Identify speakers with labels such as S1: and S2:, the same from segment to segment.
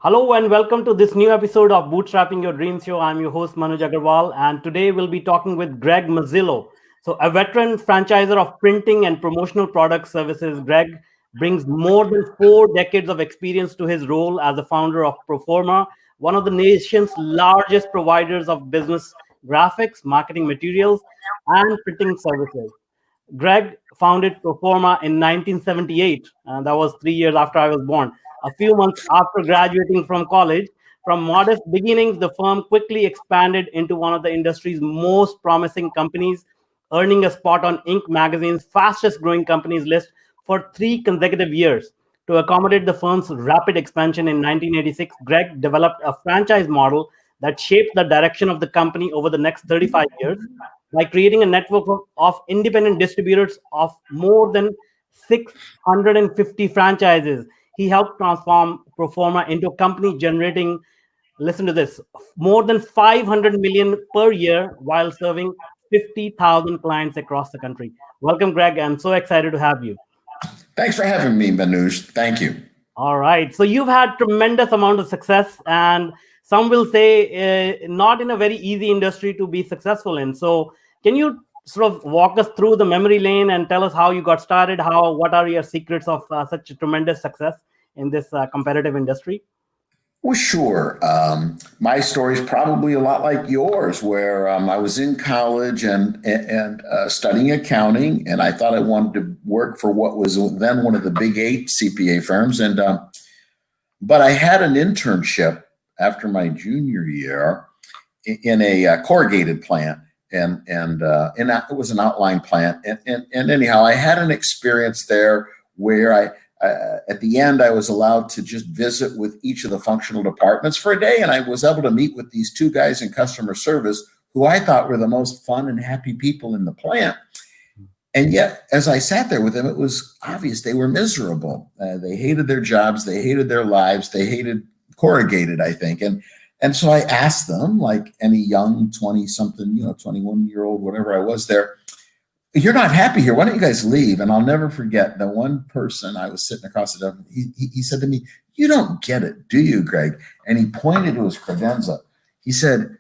S1: Hello and welcome to this new episode of Bootstrapping Your Dreams Show. I'm your host Manuj Aggarwal, and today we'll be talking with Greg Muzzillo. So, a veteran franchisor of printing and promotional product services, Greg brings more than 4 decades of experience to his role as the founder of Proforma, one of the nation's largest providers of business graphics, marketing materials, and printing services. Greg founded Proforma in 1978, and that was 3 years after I was born. A few months after graduating from college, from modest beginnings, the firm quickly expanded into one of the industry's most promising companies, earning a spot on Inc. magazine's fastest growing companies list for 3 consecutive years. To accommodate the firm's rapid expansion in 1986, Greg developed a franchise model that shaped the direction of the company over the next 35 years by creating a network of independent distributors of more than 650 franchises. He helped transform Proforma into a company generating, listen to this, more than 500 million per year while serving 50,000 clients across the country. Welcome, Greg. I'm so excited to have you.
S2: Thanks for having me, Manuj. Thank you.
S1: All right. So you've had tremendous amount of success, and some will say not in a very easy industry to be successful in. So can you sort of walk us through the memory lane and tell us how you got started? What are your secrets of such a tremendous success in this competitive industry?
S2: Well, sure. My story is probably a lot like yours, where I was in college and studying accounting, and I thought I wanted to work for what was then one of the big eight CPA firms. But I had an internship after my junior year in a corrugated plant, and it was an outline plant. And anyhow, I had an experience there where at the end, I was allowed to just visit with each of the functional departments for a day. And I was able to meet with these two guys in customer service who I thought were the most fun and happy people in the plant. And yet, as I sat there with them, it was obvious they were miserable. They hated their jobs. They hated their lives. They hated corrugated, I think. And so I asked them, like any young 20-something, 21-year-old, whatever I was there, you're not happy here. Why don't you guys leave? And I'll never forget the one person I was sitting across the desk. He said to me, "You don't get it, do you, Greg?" And he pointed to his credenza. He said,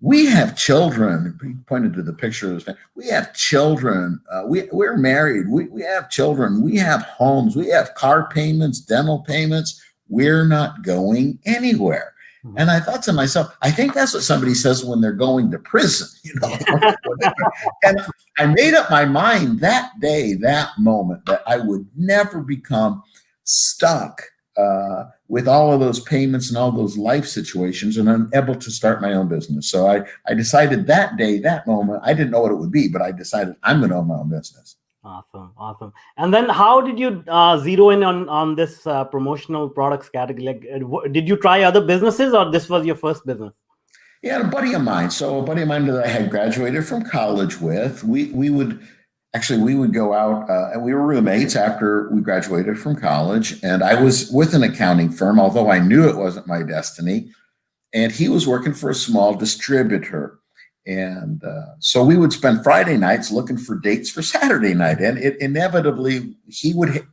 S2: "We have children." He pointed to the picture of his family. "We have children. We're married. We have children. We have homes. We have car payments, dental payments. We're not going anywhere." And I thought to myself, I think that's what somebody says when they're going to prison, And I made up my mind that day, that moment, that I would never become stuck with all of those payments and all those life situations and unable to start my own business. So I decided that day, that moment, I didn't know what it would be, but I decided I'm going to own my own business.
S1: Awesome. And then how did you zero in on this promotional products category? Like, did you try other businesses or this was your first business?
S2: Yeah, a buddy of mine. So a buddy of mine that I had graduated from college with, we would go out and we were roommates after we graduated from college. And I was with an accounting firm, although I knew it wasn't my destiny. And he was working for a small distributor. And so we would spend Friday nights looking for dates for Saturday night. And inevitably, he would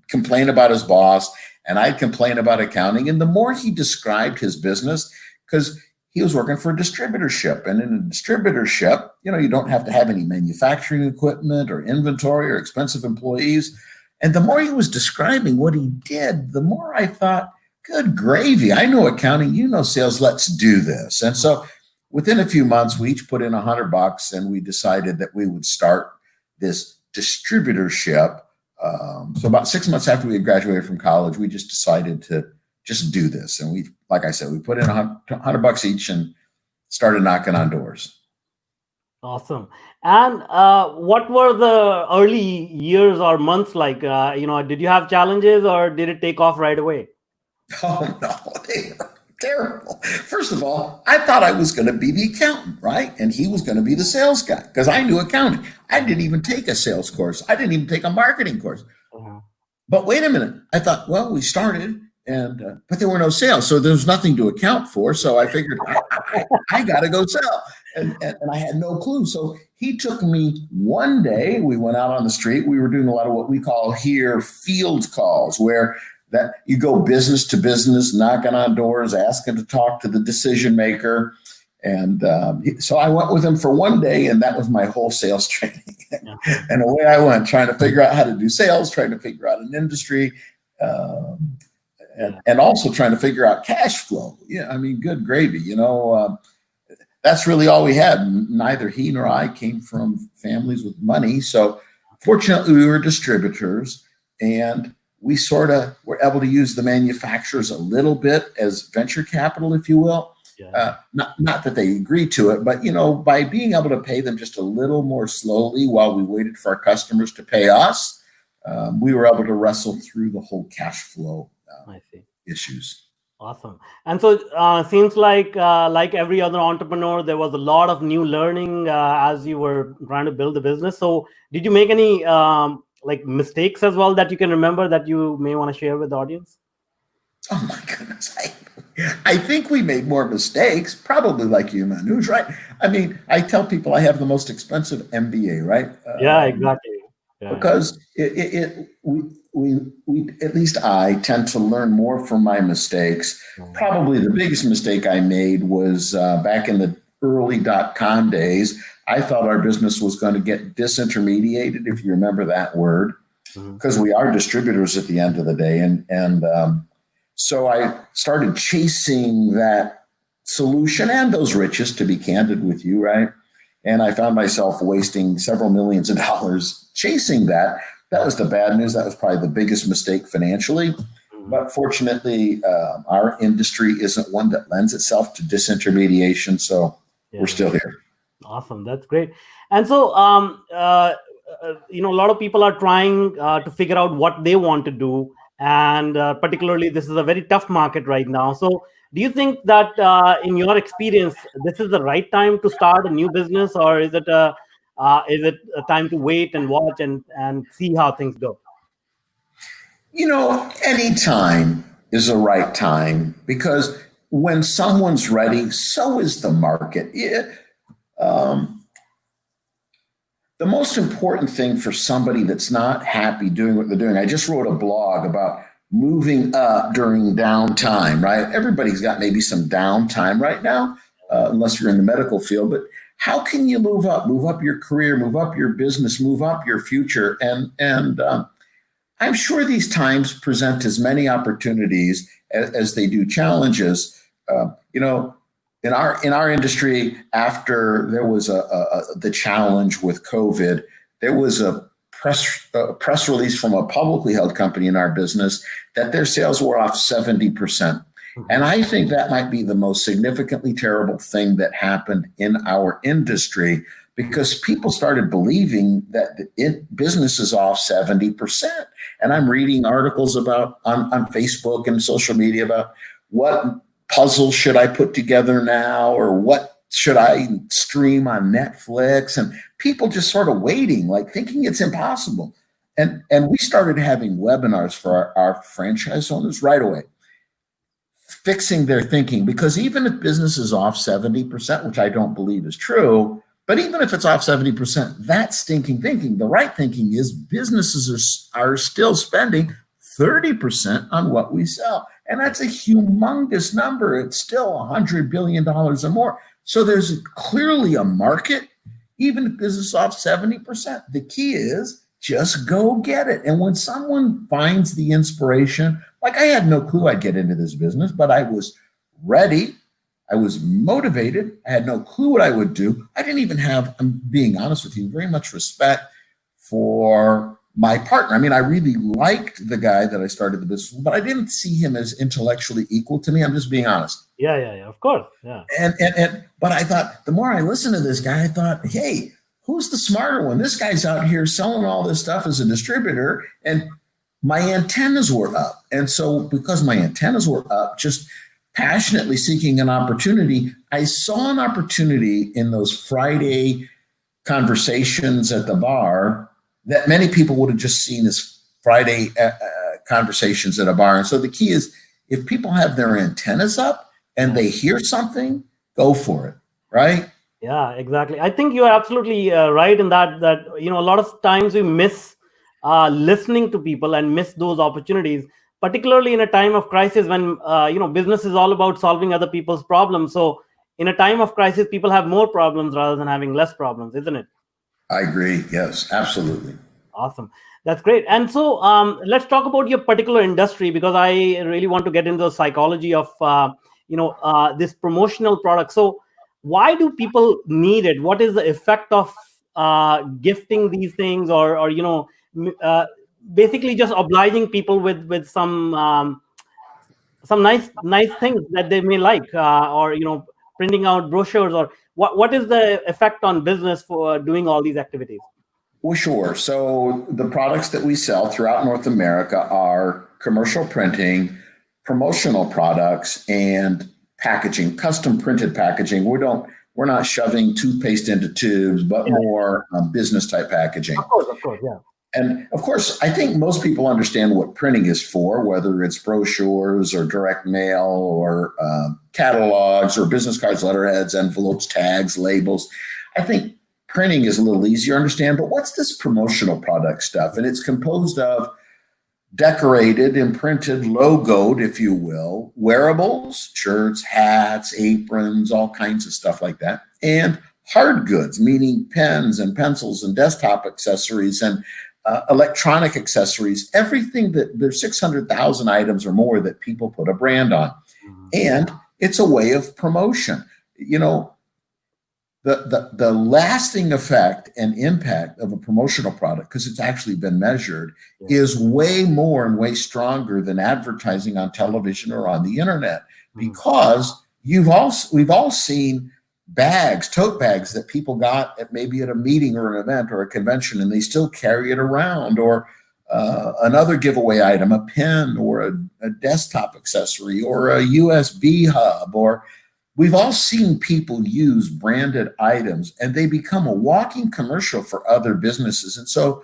S2: complain about his boss and I'd complain about accounting. And the more he described his business, because he was working for a distributorship. And in a distributorship, you don't have to have any manufacturing equipment or inventory or expensive employees. And the more he was describing what he did, the more I thought, good gravy. I know accounting, you know sales, let's do this. And so within a few months, we each put in $100 and we decided that we would start this distributorship. So about 6 months after we had graduated from college, we just decided to just do this. And like I said, we put in $100 each and started knocking on doors.
S1: Awesome. And what were the early years or months like? Did you have challenges or did it take off right away?
S2: Oh, no, they were terrible. First of all, I thought I was going to be the accountant, right? And he was going to be the sales guy because I knew accounting. I didn't even take a sales course. I didn't even take a marketing course. But wait a minute. I thought, well, we started. But there were no sales, so there was nothing to account for. So I figured I got to go sell, and I had no clue. So he took me one day. We went out on the street. We were doing a lot of what we call here field calls, where that you go business to business, knocking on doors, asking to talk to the decision maker. And so I went with him for one day, and that was my whole sales training. And away I went, trying to figure out how to do sales, trying to figure out an industry, and also trying to figure out cash flow. Yeah, I mean, good gravy. That's really all we had. Neither he nor I came from families with money. So fortunately, we were distributors, and we sort of were able to use the manufacturers a little bit as venture capital, if you will. Not that they agreed to it, but by being able to pay them just a little more slowly while we waited for our customers to pay us, we were able to wrestle through the whole cash flow issues.
S1: Awesome. And so seems like every other entrepreneur, there was a lot of new learning as you were trying to build the business. So did you make any mistakes as well that you can remember that you may want to share with the audience?
S2: Oh my goodness. I think we made more mistakes, probably like you, Manuj, right? I mean, I tell people I have the most expensive MBA, right?
S1: Yeah, exactly.
S2: Because we at least I tend to learn more from my mistakes. Probably the biggest mistake I made was back in the early .com days. I thought our business was going to get disintermediated, if you remember that word, because we are distributors at the end of the day. And so I started chasing that solution and those riches, to be candid with you, right? And I found myself wasting several millions of dollars chasing that. That was the bad news. That was probably the biggest mistake financially. But fortunately, our industry isn't one that lends itself to disintermediation. So we're still here.
S1: Awesome. That's great. And so, a lot of people are trying to figure out what they want to do. And particularly, this is a very tough market right now. So do you think that in your experience, this is the right time to start a new business, or is it a time to wait and watch and see how things go?
S2: Any time is the right time, because when someone's ready, so is the market. The most important thing for somebody that's not happy doing what they're doing, I just wrote a blog about moving up during downtime, right? Everybody's got maybe some downtime right now, unless you're in the medical field. But how can you move up your career, move up your business, move up your future? And I'm sure these times present as many opportunities as they do challenges. In our industry, after there was the challenge with COVID, there was a press release from a publicly held company in our business that their sales were off 70%. And I think that might be the most significantly terrible thing that happened in our industry, because people started believing that business is off 70%. And I'm reading articles about on Facebook and social media about what puzzle should I put together now, or what should I stream on Netflix? And people just sort of waiting, like thinking it's impossible. And we started having webinars for our franchise owners right away, fixing their thinking, because even if business is off 70%, which I don't believe is true, but even if it's off 70%, that's stinking thinking. The right thinking is businesses are still spending 30% on what we sell. And that's a humongous number. It's still $100 billion or more. So there's clearly a market, even if business is off 70%. The key is just go get it. And when someone finds the inspiration, like I had no clue I'd get into this business, but I was ready. I was motivated. I had no clue what I would do. I didn't even have, I'm being honest with you, very much respect for my partner. I mean, I really liked the guy that I started the business with, but I didn't see him as intellectually equal to me. I'm just being honest.
S1: Yeah, of course. Yeah.
S2: But I thought, the more I listened to this guy, I thought, hey, who's the smarter one? This guy's out here selling all this stuff as a distributor, and my antennas were up. And so because my antennas were up, just passionately seeking an opportunity, I saw an opportunity in those Friday conversations at the bar that many people would have just seen as Friday conversations at a bar. And so the key is, if people have their antennas up and they hear something, go for it, right?
S1: Yeah, exactly. I think you are absolutely right in that a lot of times we miss listening to people and miss those opportunities. particularly in a time of crisis when business is all about solving other people's problems. So in a time of crisis, people have more problems rather than having less problems, isn't it?
S2: I agree. Yes, absolutely.
S1: Awesome. That's great. And so let's talk about your particular industry, because I really want to get into the psychology of this promotional product. So why do people need it? What is the effect of gifting these things, or basically just obliging people with some nice things that they may like, or printing out brochures, or what is the effect on business for doing all these activities?
S2: Well, sure. So the products that we sell throughout North America are commercial printing, promotional products, and packaging, custom printed packaging. We're not shoving toothpaste into tubes, but
S1: Yeah,
S2: more business type packaging.
S1: of course, yeah.
S2: And of course, I think most people understand what printing is for, whether it's brochures or direct mail or catalogs or business cards, letterheads, envelopes, tags, labels. I think printing is a little easier to understand, but what's this promotional product stuff? And it's composed of decorated, imprinted, logoed, if you will, wearables, shirts, hats, aprons, all kinds of stuff like that, and hard goods, meaning pens and pencils and desktop accessories and electronic accessories, everything that there's 600,000 items or more that people put a brand on. And it's a way of promotion. The lasting effect and impact of a promotional product, because it's actually been measured, is way more and way stronger than advertising on television or on the internet, because we've all seen tote bags that people got maybe at a meeting or an event or a convention, and they still carry it around, or another giveaway item, a pen or a desktop accessory or a USB hub, or we've all seen people use branded items and they become a walking commercial for other businesses. And so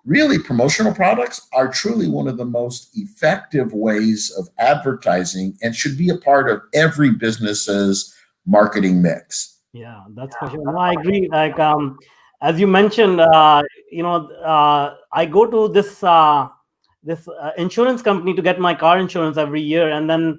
S2: really promotional products are truly one of the most effective ways of advertising and should be a part of every business's marketing mix.
S1: Yeah, that's for sure. No, I agree. Like, as you mentioned, I go to this insurance company to get my car insurance every year, and then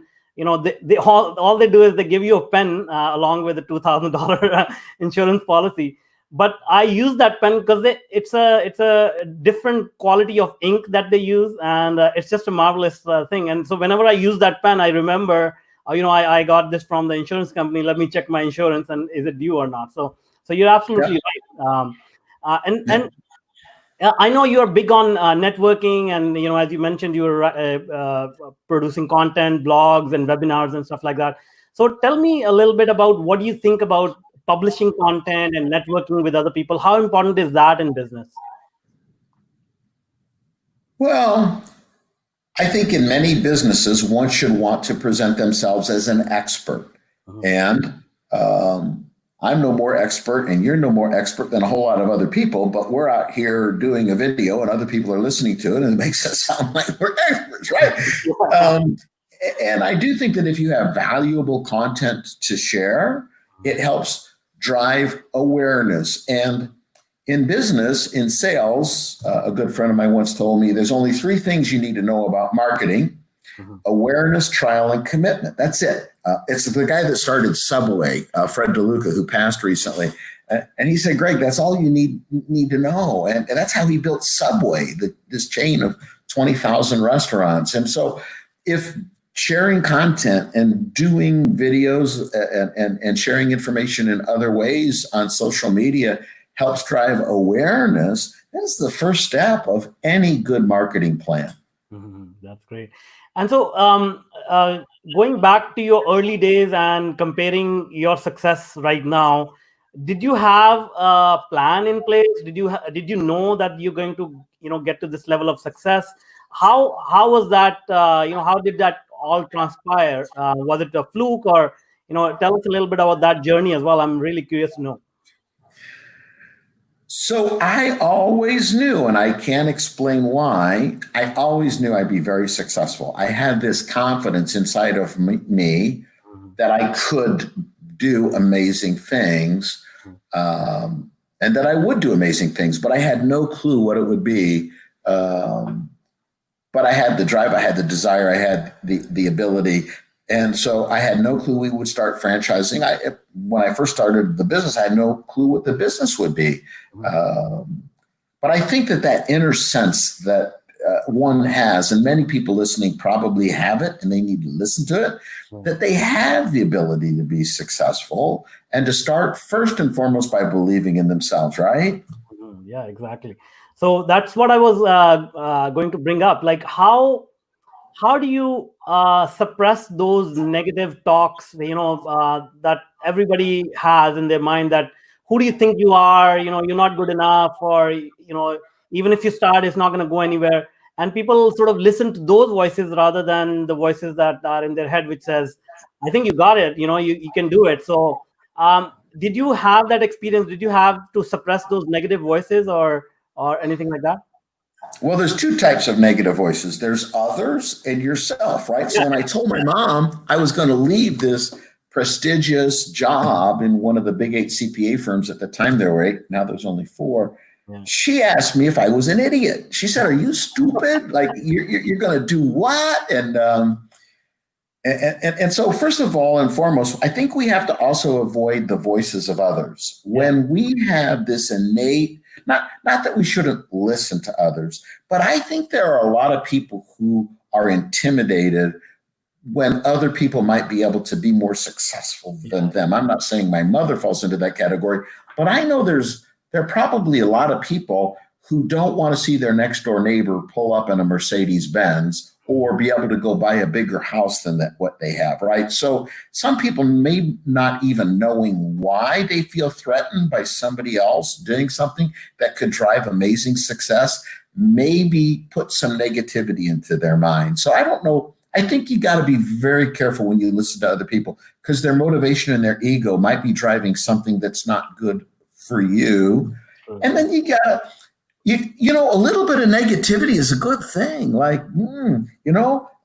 S1: they all they do is they give you a pen along with a $2,000 insurance policy. But I use that pen because it's a different quality of ink that they use, and it's just a marvelous thing. And so whenever I use that pen, I remember, I got this from the insurance company. Let me check my insurance and is it due or not. So you're absolutely right. And I know you're big on networking, and as you mentioned, you're producing content, blogs, and webinars and stuff like that. So tell me a little bit about what you think about publishing content and networking with other people. How important is that in business?
S2: Well, I think in many businesses, one should want to present themselves as an expert. And I'm no more expert and you're no more expert than a whole lot of other people, but we're out here doing a video and other people are listening to it, and it makes us sound like we're experts, right? And I do think that if you have valuable content to share, it helps drive awareness. And in business, in sales, a good friend of mine once told me there's only three things you need to know about marketing: awareness, trial, and commitment. That's it. It's the guy that started Subway, Fred DeLuca, who passed recently. And he said, Greg, that's all you need to know. And that's how he built Subway, this chain of 20,000 restaurants. And so if sharing content and doing videos and sharing information in other ways on social media helps drive awareness, that's the first step of any good marketing plan.
S1: That's great. And so going back to your early days and comparing your success right now, did you have a plan in place? Did you know that you're going to get to this level of success? How was that? How did that all transpire? Was it a fluke, or tell us a little bit about that journey as well? I'm really curious to know.
S2: So I always knew, and I can't explain why, I always knew I'd be very successful. I had this confidence inside of me that I could do amazing things, and that I would do amazing things, but I had no clue what it would be. But but I had the drive, I had the desire, I had the ability. And so I had no clue we would start franchising. When I first started the business, I had no clue what the business would be. But I think that inner sense that one has, and many people listening probably have it, and they need to listen to it, that they have the ability to be successful and to start first and foremost by believing in themselves, right?
S1: Yeah, exactly. So that's what I was going to bring up. Like, how do you suppress those negative talks, that everybody has in their mind, that who do you think you are, you're not good enough, or even if you start, it's not going to go anywhere. And people sort of listen to those voices rather than the voices that are in their head, which says, I think you got it, you can do it. So did you have that experience? Did you have to suppress those negative voices, or anything like that?
S2: Well, there's two types of negative voices. There's others and yourself, right? So when I told my mom I was going to leave this prestigious job in one of the big 8 CPA firms, at the time there were 8, now there's only 4. Yeah. She asked me if I was an idiot. She said, "Are you stupid? Like you're going to do what?" And so, first of all and foremost, I think we have to also avoid the voices of others. When we have this innate, not that we shouldn't listen to others, but I think there are a lot of people who are intimidated when other people might be able to be more successful than them. I'm not saying my mother falls into that category, but I know there are probably a lot of people who don't want to see their next door neighbor pull up in a Mercedes Benz or be able to go buy a bigger house than what they have, right? So some people may not even knowing why they feel threatened by somebody else doing something that could drive amazing success, maybe put some negativity into their mind. So I don't know. I think you got to be very careful when you listen to other people, because their motivation and their ego might be driving something that's not good for you. And then you got to, a little bit of negativity is a good thing. Like,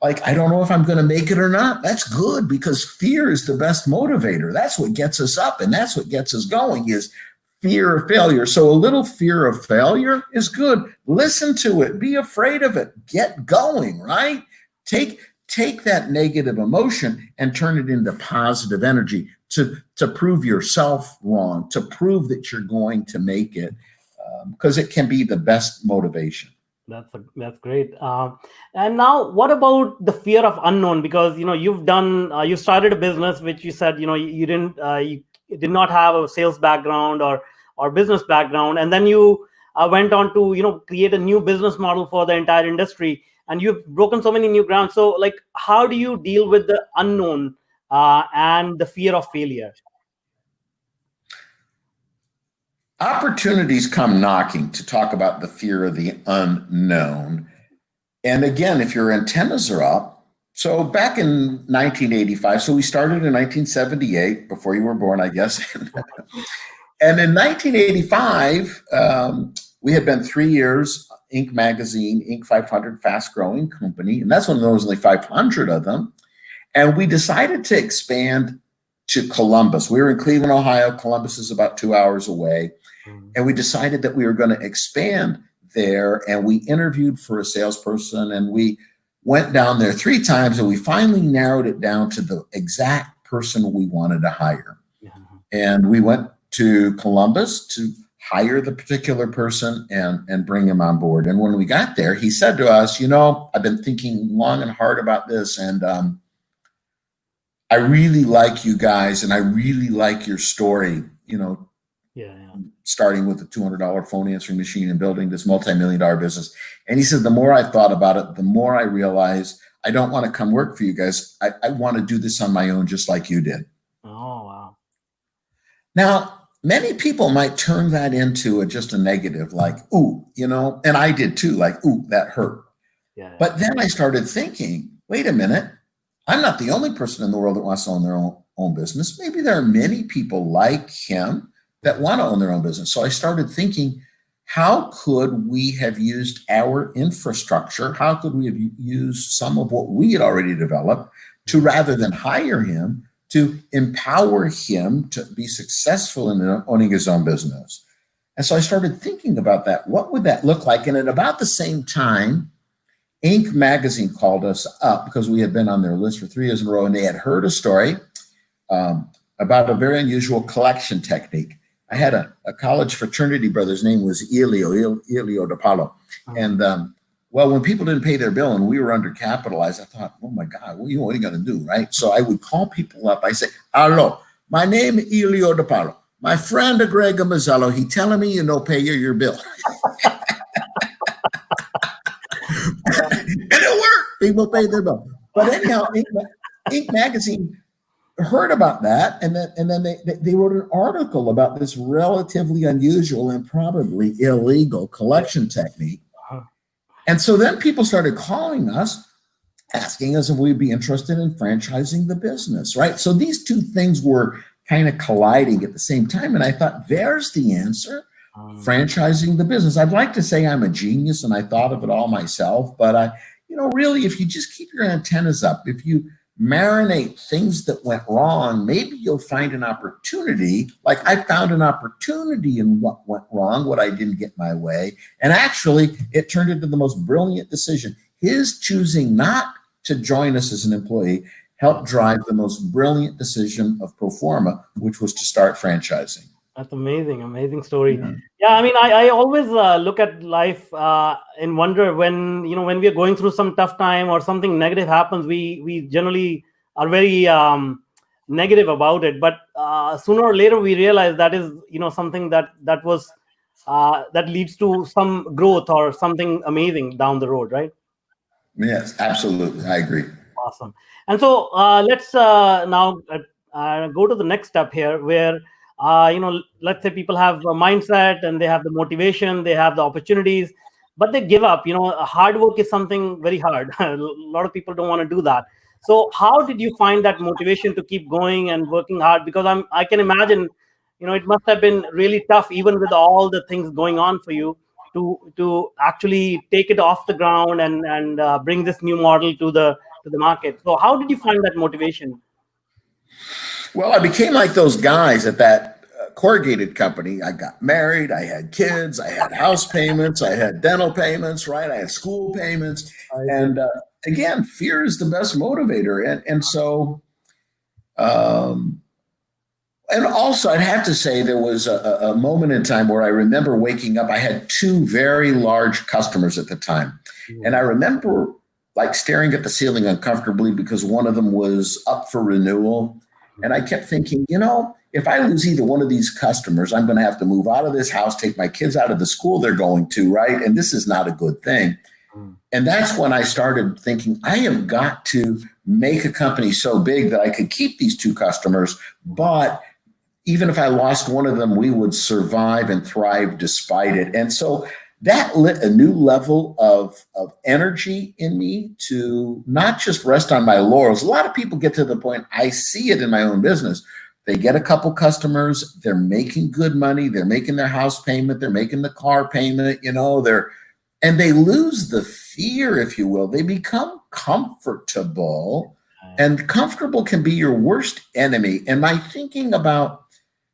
S2: like, I don't know if I'm going to make it or not. That's good, because fear is the best motivator. That's what gets us up, and that's what gets us going, is fear of failure. So a little fear of failure is good. Listen to it. Be afraid of it. Get going, right? Take that negative emotion and turn it into positive energy to prove yourself wrong, to prove that you're going to make it. Because it can be the best motivation.
S1: That's great. And now, what about the fear of unknown? Because you started a business which you said you didn't you did not have a sales background or business background, and then you went on to create a new business model for the entire industry, and you've broken so many new grounds. So, like, how do you deal with the unknown and the fear of failure?
S2: Opportunities come knocking to talk about the fear of the unknown. And again, if your antennas are up, so back in 1985, so we started in 1978, before you were born, I guess. And in 1985, we had been 3 years, Inc. magazine, Inc. 500, fast growing company. And that's when there was only 500 of them. And we decided to expand to Columbus. We were in Cleveland, Ohio. Columbus is about 2 hours away. And we decided that we were going to expand there. And we interviewed for a salesperson, and we went down there 3 times, and we finally narrowed it down to the exact person we wanted to hire. And we went to Columbus to hire the particular person and bring him on board. And when we got there, he said to us, I've been thinking long and hard about this, and I really like you guys, and I really like your story, starting with a $200 phone answering machine and building this multi-million-dollar business. And he said, the more I thought about it, the more I realized I don't want to come work for you guys. I want to do this on my own, just like you did.
S1: Oh, wow.
S2: Now, many people might turn that into just a negative, like, ooh, and I did too, like, ooh, that hurt. Yeah. But then I started thinking, wait a minute, I'm not the only person in the world that wants to own their own business. Maybe there are many people like him that want to own their own business. So I started thinking, how could we have used our infrastructure? How could we have used some of what we had already developed to, rather than hire him, to empower him to be successful in owning his own business? And so I started thinking about that. What would that look like? And at about the same time, Inc. magazine called us up because we had been on their list for 3 years in a row, and they had heard a story about a very unusual collection technique. I had a college fraternity brother's name was Elio De Paulo. And well, when people didn't pay their bill and we were undercapitalized, I thought, oh my God, what are you going to do, right? So I would call people up. I say, hello, my name is Elio De Paulo. My friend Gregory Muzzillo, he telling me you no pay your bill. And it worked. People paid their bill. But anyhow, Inc. magazine heard about that, and then they wrote an article about this relatively unusual and probably illegal collection technique. And so then people started calling us, asking us if we'd be interested in franchising the business, right? So these two things were kind of colliding at the same time. And I thought, there's the answer, franchising the business. I'd like to say I'm a genius and I thought of it all myself, but really, if you just keep your antennas up, if you marinate things that went wrong, maybe you'll find an opportunity. Like I found an opportunity in what went wrong, what I didn't get my way. And actually, it turned into the most brilliant decision. His choosing not to join us as an employee helped drive the most brilliant decision of Proforma, which was to start franchising.
S1: That's amazing story. Yeah, I mean, I always look at life and wonder when we are going through some tough time or something negative happens, we generally are very negative about it. But sooner or later, we realize that is something that was that leads to some growth or something amazing down the road, right?
S2: Yes, absolutely, I agree.
S1: Awesome. And so let's now go to the next step here, where let's say people have a mindset and they have the motivation, they have the opportunities, but they give up. Hard work is something very hard. A lot of people don't want to do that. So how did you find that motivation to keep going and working hard? Because I can imagine, it must have been really tough, even with all the things going on for you, to actually take it off the ground and bring this new model to the market. So how did you find that motivation?
S2: Well, I became like those guys at that corrugated company. I got married, I had kids, I had house payments, I had dental payments, right? I had school payments. And again, fear is the best motivator. And so, and also I'd have to say there was a moment in time where I remember waking up. I had two very large customers at the time. And I remember like staring at the ceiling uncomfortably because one of them was up for renewal. And I kept thinking, if I lose either one of these customers, I'm going to have to move out of this house, take my kids out of the school they're going to, right? And this is not a good thing. And that's when I started thinking, I have got to make a company so big that I could keep these two customers, but even if I lost one of them, we would survive and thrive despite it. And so that lit a new level of energy in me to not just rest on my laurels. A lot of people get to the point, I see it in my own business. They get a couple customers, they're making good money, they're making their house payment, they're making the car payment, and they lose the fear, if you will. They become comfortable, and comfortable can be your worst enemy. And my thinking about,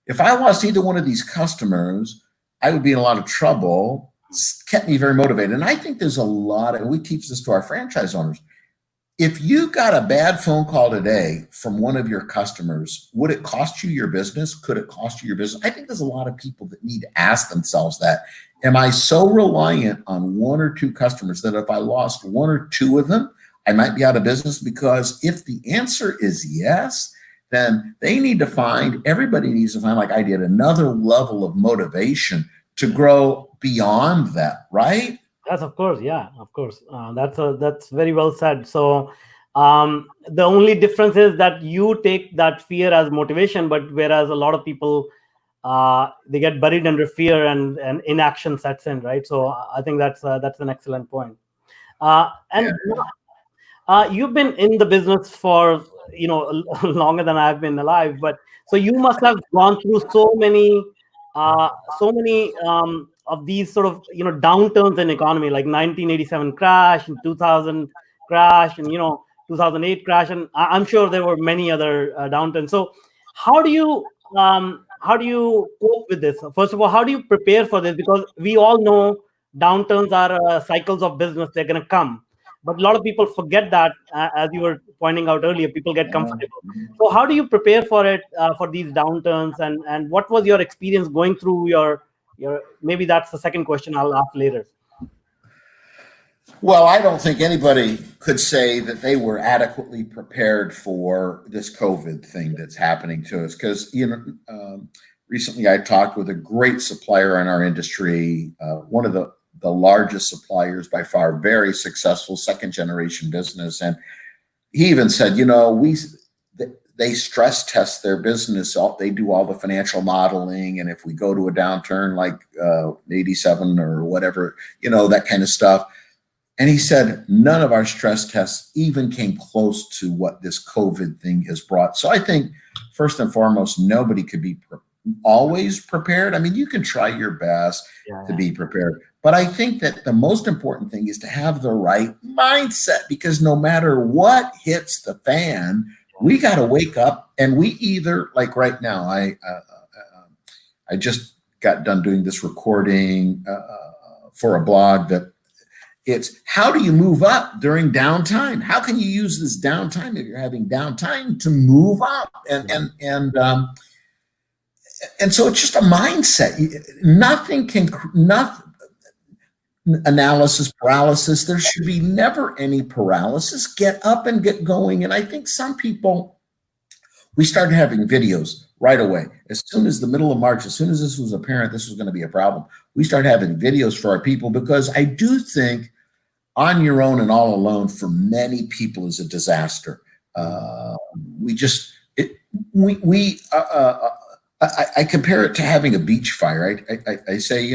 S2: if I lost either one of these customers, I would be in a lot of trouble, kept me very motivated. And I think there's a lot, and we teach this to our franchise owners. If you got a bad phone call today from one of your customers, would it cost you your business? Could it cost you your business? I think there's a lot of people that need to ask themselves that. Am I so reliant on one or two customers that if I lost one or two of them, I might be out of business? Because if the answer is yes, then everybody needs to find, like I did, another level of motivation to grow beyond that, right?
S1: Yes, of course. Yeah, of course. That's very well said. So the only difference is that you take that fear as motivation, but whereas a lot of people they get buried under fear and inaction sets in, right? So I think that's an excellent point. And you've been in the business for longer than I've been alive, but so you must have gone through so many of these sort of downturns in economy, like 1987 crash and 2000 crash and 2008 crash, and I'm sure there were many other downturns. So how do you cope with this? First of all, how do you prepare for this? Because we all know downturns are cycles of business; they're going to come. but a lot of people forget that, as you were pointing out earlier, people get
S2: Yeah.
S1: comfortable. So how do you prepare for it, for these downturns, and what was your experience going through your maybe that's the second question I'll ask later.
S2: Well, I don't think anybody could say that they were adequately prepared for this COVID thing that's happening to us. Because, recently I talked with a great supplier in our industry, one of the largest suppliers by far, very successful second generation business. And he even said, they stress test their business. They do all the financial modeling. And if we go to a downturn like 87 or whatever, that kind of stuff. And he said, none of our stress tests even came close to what this COVID thing has brought. So I think, first and foremost, nobody could be always prepared. I mean, you can try your best to be prepared. But I think that the most important thing is to have the right mindset, because no matter what hits the fan, we got to wake up, and we either, like right now, I just got done doing this recording for a blog that it's how do you move up during downtime? How can you use this downtime if you're having downtime to move up? And so it's just a mindset. Nothing analysis paralysis. There should be never any paralysis. Get up and get going. And I think some people, we started having videos right away. As soon as the middle of March, as soon as this was apparent, this was going to be a problem, we started having videos for our people, because I do think on your own and all alone for many people is a disaster. I compare it to having a beach fire. I say,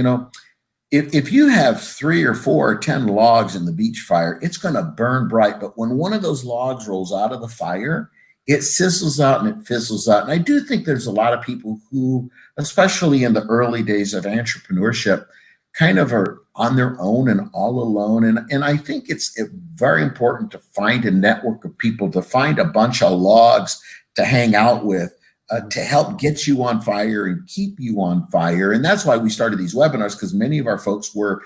S2: if you have 3 or 4 or 10 logs in the beach fire, it's going to burn bright. But when one of those logs rolls out of the fire, it sizzles out and it fizzles out. And I do think there's a lot of people who, especially in the early days of entrepreneurship, kind of are on their own and all alone. And I think it's very important to find a network of people, to find a bunch of logs to hang out with, to help get you on fire and keep you on fire. And that's why we started these webinars, because many of our folks were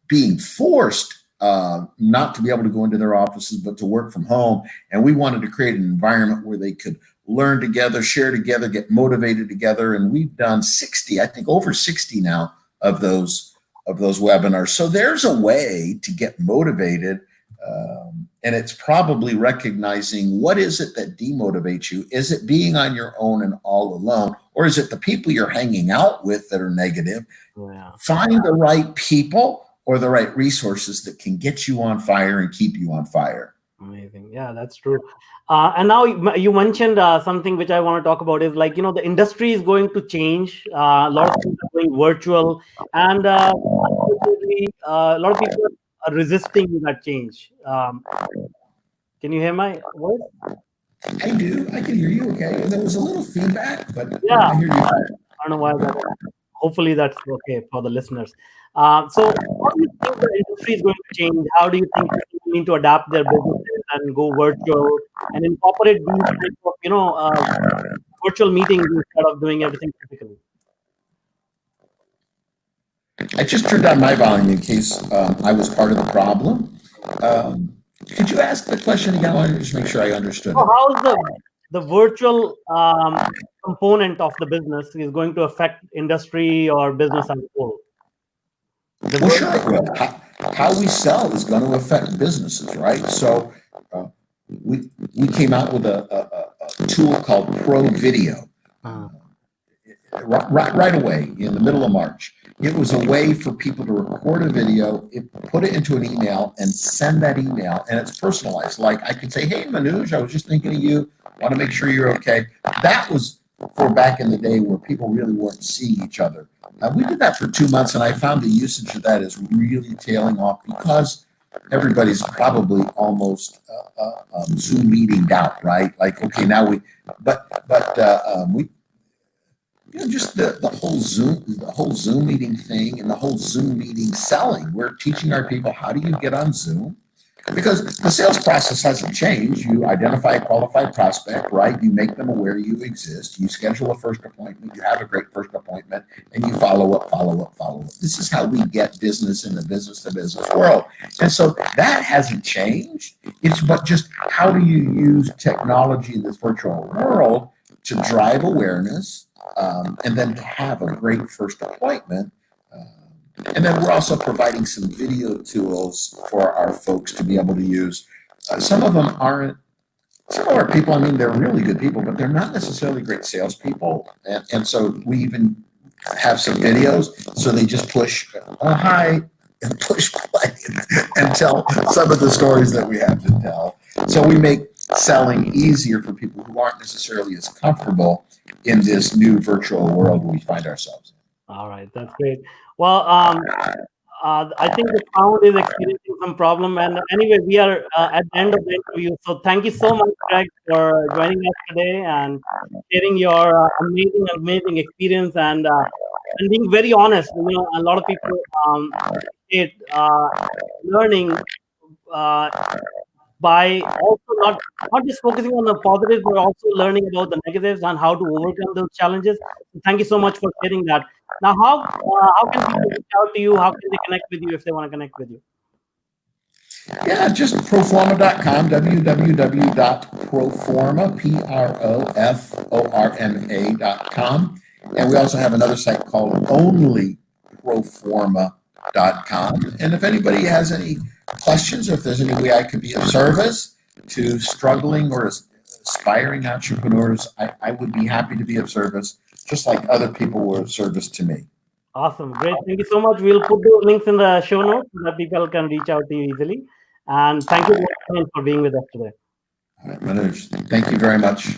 S2: being forced not to be able to go into their offices, but to work from home. And we wanted to create an environment where they could learn together, share together, get motivated together. And we've done 60, I think over 60 now of those webinars. So there's a way to get motivated. And it's probably recognizing, what is it that demotivates you? Is it being on your own and all alone? Or is it the people you're hanging out with that are negative? Yeah. Find the right people or the right resources that can get you on fire and keep you on fire.
S1: Amazing. Yeah, that's true. And now you mentioned something which I want to talk about is, like, the industry is going to change. A lot of things are going virtual, and a lot of people are resisting that change. Can you hear my voice?
S2: I do. I can hear you. Okay. There was a little feedback, but
S1: yeah,
S2: I hear you.
S1: I don't know why that. Hopefully that's okay for the listeners. So how do you think the industry is going to change? How do you think people need to adapt their businesses and go virtual and incorporate these types of, virtual meetings instead of doing everything physically?
S2: I just turned down my volume in case I was part of the problem. Could you ask the question again? I want to just make sure I understood.
S1: So how is the virtual component of the business is going to affect industry or business as a whole?
S2: Well, sure it will. How we sell is going to affect businesses, right? So we came out with a tool called Pro Video right away in the middle of March. It was a way for people to record a video, put it into an email, and send that email, and it's personalized. Like I could say, "Hey, Manuj, I was just thinking of you. Want to make sure you're okay." That was for back in the day where people really weren't seeing each other. We did that for 2 months, and I found the usage of that is really tailing off, because everybody's probably almost Zoom meetinged out, right? Like, okay, now we just the whole Zoom meeting thing and the whole Zoom meeting selling. We're teaching our people, how do you get on Zoom? Because the sales process hasn't changed. You identify a qualified prospect, right? You make them aware you exist. You schedule a first appointment. You have a great first appointment, and you follow up, follow up, follow up. This is how we get business in the business to business world. And so that hasn't changed. It's but just how do you use technology in this virtual world to drive awareness, and then to have a great first appointment. And then we're also providing some video tools for our folks to be able to use. Some of them aren't, some of our people, I mean, they're really good people, but they're not necessarily great salespeople. And so we even have some videos. So they just push, oh, hi, and push play and tell some of the stories that we have to tell. So we make selling easier for people who aren't necessarily as comfortable in this new virtual world we find ourselves in.
S1: All right, that's great. Well, I think the sound is experiencing some problem. And anyway, we are at the end of the interview. So thank you so much, Greg, for joining us today and sharing your amazing experience and being very honest. You know, a lot of people it learning uh, by also not just focusing on the positives, but also learning about the negatives and how to overcome those challenges. So thank you so much for sharing that. Now, how can people reach out to you? How can they connect with you if they want to connect with you?
S2: Yeah, just proforma.com, www.proforma, Proforma.com. And we also have another site called onlyproforma.com. And if anybody has any questions, or if there's any way I could be of service to struggling or aspiring entrepreneurs, I would be happy to be of service, just like other people were of service to me.
S1: Awesome. Great. Thank you so much. We'll put the links in the show notes so that people can reach out to you easily. And thank you once again for being with us today.
S2: All right, Manuj, thank you very much.